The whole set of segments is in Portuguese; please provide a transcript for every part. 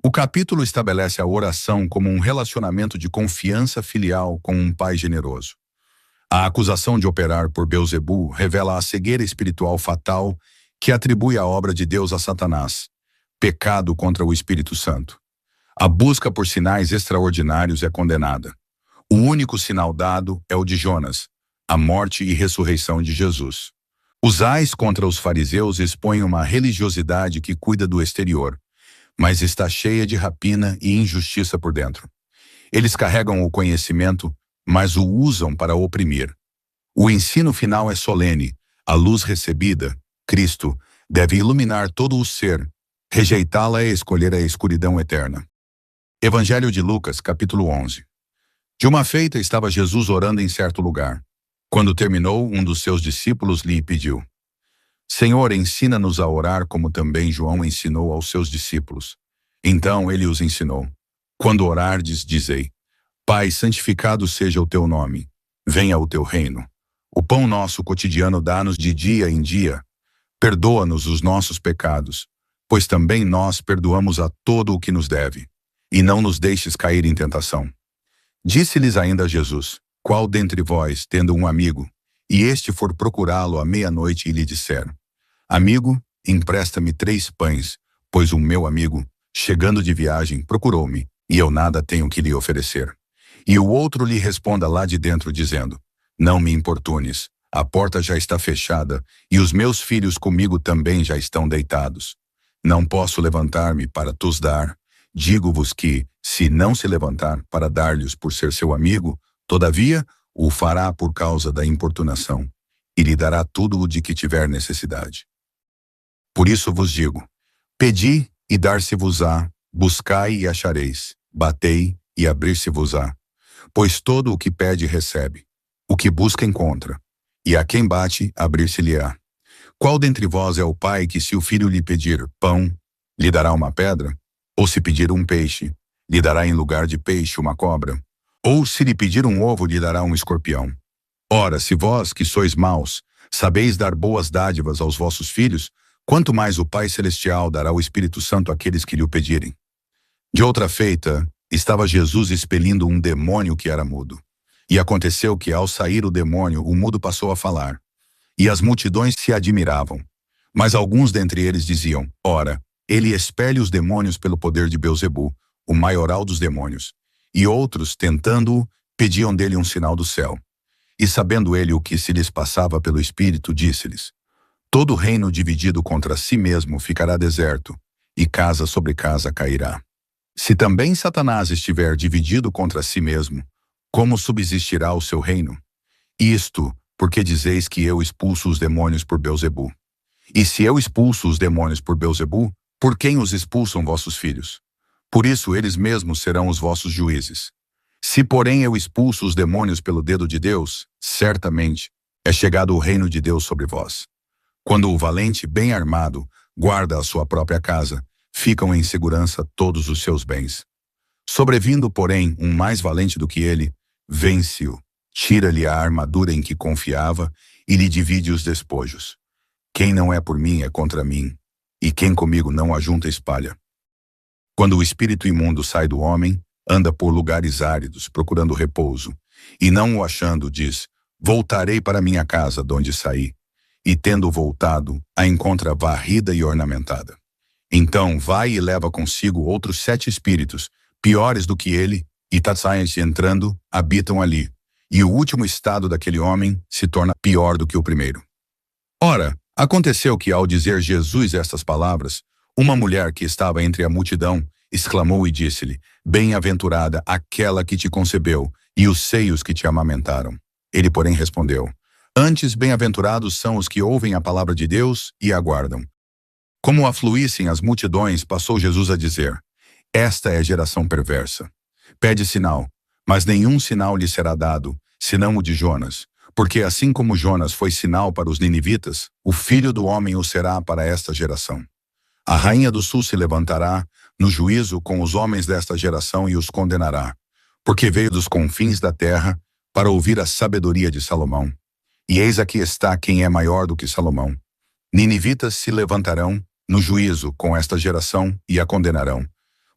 O capítulo estabelece a oração como um relacionamento de confiança filial com um pai generoso. A acusação de operar por Beelzebu revela a cegueira espiritual fatal que atribui a obra de Deus a Satanás, pecado contra o Espírito Santo. A busca por sinais extraordinários é condenada. O único sinal dado é o de Jonas, a morte e ressurreição de Jesus. Os ais contra os fariseus expõem uma religiosidade que cuida do exterior, mas está cheia de rapina e injustiça por dentro. Eles carregam o conhecimento, mas o usam para oprimir. O ensino final é solene. A luz recebida, Cristo, deve iluminar todo o ser. Rejeitá-la é escolher a escuridão eterna. Evangelho de Lucas, capítulo 11. De uma feita estava Jesus orando em certo lugar. Quando terminou, um dos seus discípulos lhe pediu: Senhor, ensina-nos a orar como também João ensinou aos seus discípulos. Então ele os ensinou: Quando orardes, dizei: Pai, santificado seja o teu nome. Venha o teu reino. O pão nosso cotidiano dá-nos de dia em dia. Perdoa-nos os nossos pecados, pois também nós perdoamos a todo o que nos deve. E não nos deixes cair em tentação. Disse-lhes ainda Jesus: Qual dentre vós, tendo um amigo, e este for procurá-lo à meia-noite e lhe disser: Amigo, empresta-me 3 pães, pois o meu amigo, chegando de viagem, procurou-me, e eu nada tenho que lhe oferecer. E o outro lhe responda lá de dentro, dizendo: Não me importunes, a porta já está fechada, e os meus filhos comigo também já estão deitados. Não posso levantar-me para tos dar. Digo-vos que, se não se levantar para dar-lhes por ser seu amigo, todavia o fará por causa da importunação, e lhe dará tudo o de que tiver necessidade. Por isso vos digo: pedi e dar-se-vos-á, buscai e achareis, batei e abrir-se-vos-á. Pois todo o que pede recebe, o que busca encontra, e a quem bate abrir-se-lhe-á. Qual dentre vós é o pai que, se o filho lhe pedir pão, lhe dará uma pedra? Ou se pedir um peixe, lhe dará em lugar de peixe uma cobra? Ou se lhe pedir um ovo, lhe dará um escorpião? Ora, se vós, que sois maus, sabeis dar boas dádivas aos vossos filhos, quanto mais o Pai Celestial dará o Espírito Santo àqueles que lhe o pedirem. De outra feita, estava Jesus expelindo um demônio que era mudo. E aconteceu que, ao sair o demônio, o mudo passou a falar. E as multidões se admiravam. Mas alguns dentre eles diziam: Ora, ele expele os demônios pelo poder de Beelzebu, o maioral dos demônios. E outros, tentando-o, pediam dele um sinal do céu. E sabendo ele o que se lhes passava pelo Espírito, disse-lhes: Todo reino dividido contra si mesmo ficará deserto, e casa sobre casa cairá. Se também Satanás estiver dividido contra si mesmo, como subsistirá o seu reino? Isto, porque dizeis que eu expulso os demônios por Beelzebu. E se eu expulso os demônios por Beelzebu, por quem os expulsam vossos filhos? Por isso eles mesmos serão os vossos juízes. Se, porém, eu expulso os demônios pelo dedo de Deus, certamente é chegado o reino de Deus sobre vós. Quando o valente, bem armado, guarda a sua própria casa, ficam em segurança todos os seus bens. Sobrevindo, porém, um mais valente do que ele, vence-o, tira-lhe a armadura em que confiava e lhe divide os despojos. Quem não é por mim é contra mim, e quem comigo não ajunta espalha. Quando o espírito imundo sai do homem, anda por lugares áridos, procurando repouso, e não o achando, diz: Voltarei para minha casa, donde saí. E tendo voltado, a encontra varrida e ornamentada. Então vai e leva consigo outros 7 espíritos, piores do que ele, e saem-se entrando, habitam ali. E o último estado daquele homem se torna pior do que o primeiro. Ora, aconteceu que, ao dizer Jesus estas palavras, uma mulher que estava entre a multidão exclamou e disse-lhe: Bem-aventurada aquela que te concebeu e os seios que te amamentaram. Ele, porém, respondeu: Antes, bem-aventurados são os que ouvem a palavra de Deus e aguardam. Como afluíssem as multidões, passou Jesus a dizer: Esta é a geração perversa. Pede sinal, mas nenhum sinal lhe será dado, senão o de Jonas. Porque assim como Jonas foi sinal para os ninivitas, o Filho do Homem o será para esta geração. A rainha do sul se levantará no juízo com os homens desta geração e os condenará, porque veio dos confins da terra para ouvir a sabedoria de Salomão. E eis aqui está quem é maior do que Salomão. Ninivitas se levantarão no juízo com esta geração e a condenarão,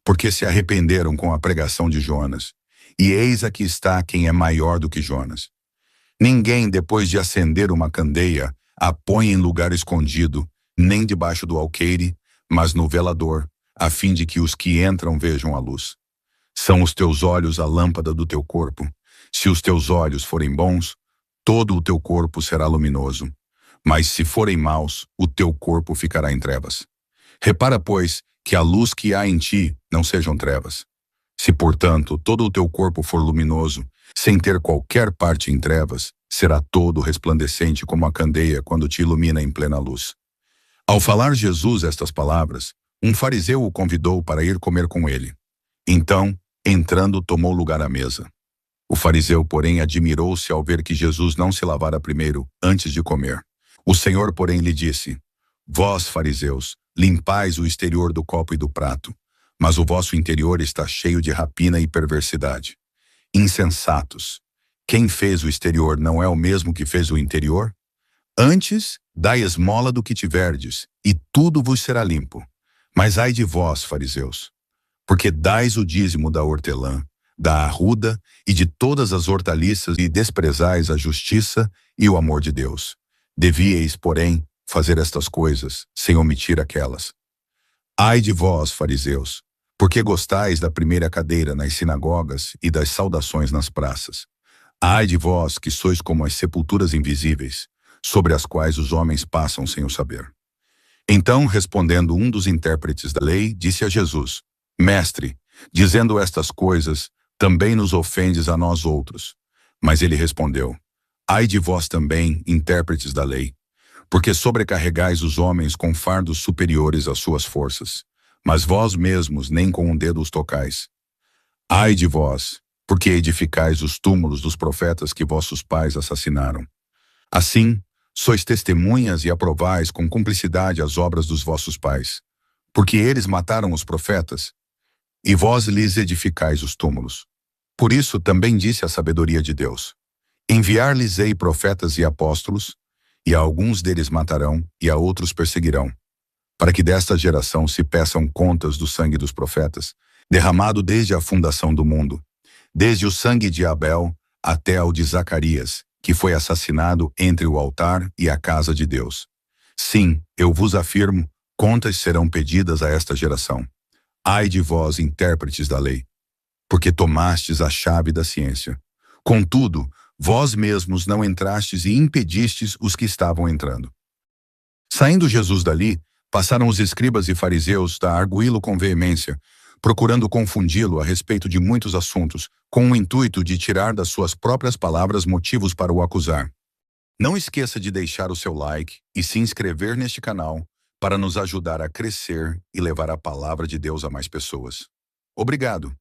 porque se arrependeram com a pregação de Jonas. E eis aqui está quem é maior do que Jonas. Ninguém, depois de acender uma candeia, a põe em lugar escondido, nem debaixo do alqueire, mas no velador, a fim de que os que entram vejam a luz. São os teus olhos a lâmpada do teu corpo. Se os teus olhos forem bons, todo o teu corpo será luminoso. Mas se forem maus, o teu corpo ficará em trevas. Repara, pois, que a luz que há em ti não sejam trevas. Se, portanto, todo o teu corpo for luminoso, sem ter qualquer parte em trevas, será todo resplandecente como a candeia quando te ilumina em plena luz. Ao falar Jesus estas palavras, um fariseu o convidou para ir comer com ele. Então, entrando, tomou lugar à mesa. O fariseu, porém, admirou-se ao ver que Jesus não se lavara primeiro, antes de comer. O Senhor, porém, lhe disse: Vós, fariseus, limpais o exterior do copo e do prato, mas o vosso interior está cheio de rapina e perversidade. Insensatos! Quem fez o exterior não é o mesmo que fez o interior? Antes, dai esmola do que tiverdes, e tudo vos será limpo. Mas ai de vós, fariseus, porque dais o dízimo da hortelã, da arruda e de todas as hortaliças e desprezais a justiça e o amor de Deus. Devíeis, porém, fazer estas coisas, sem omitir aquelas. Ai de vós, fariseus, porque gostais da primeira cadeira nas sinagogas e das saudações nas praças. Ai de vós, que sois como as sepulturas invisíveis, sobre as quais os homens passam sem o saber. Então, respondendo um dos intérpretes da lei, disse a Jesus: Mestre, dizendo estas coisas, também nos ofendes a nós outros. Mas ele respondeu: Ai de vós também, intérpretes da lei, porque sobrecarregais os homens com fardos superiores às suas forças, mas vós mesmos nem com um dedo os tocais. Ai de vós, porque edificais os túmulos dos profetas que vossos pais assassinaram. Assim, sois testemunhas e aprovais com cumplicidade as obras dos vossos pais, porque eles mataram os profetas, e vós lhes edificais os túmulos. Por isso também disse a sabedoria de Deus: Enviar-lhes-ei profetas e apóstolos, e a alguns deles matarão, e a outros perseguirão, para que desta geração se peçam contas do sangue dos profetas, derramado desde a fundação do mundo, desde o sangue de Abel até ao de Zacarias, que foi assassinado entre o altar e a casa de Deus. Sim, eu vos afirmo, contas serão pedidas a esta geração. Ai de vós, intérpretes da lei, porque tomastes a chave da ciência. Contudo, vós mesmos não entrastes e impedistes os que estavam entrando. Saindo Jesus dali, passaram os escribas e fariseus a arguí-lo com veemência, procurando confundi-lo a respeito de muitos assuntos, com o intuito de tirar das suas próprias palavras motivos para o acusar. Não esqueça de deixar o seu like e se inscrever neste canal para nos ajudar a crescer e levar a palavra de Deus a mais pessoas. Obrigado!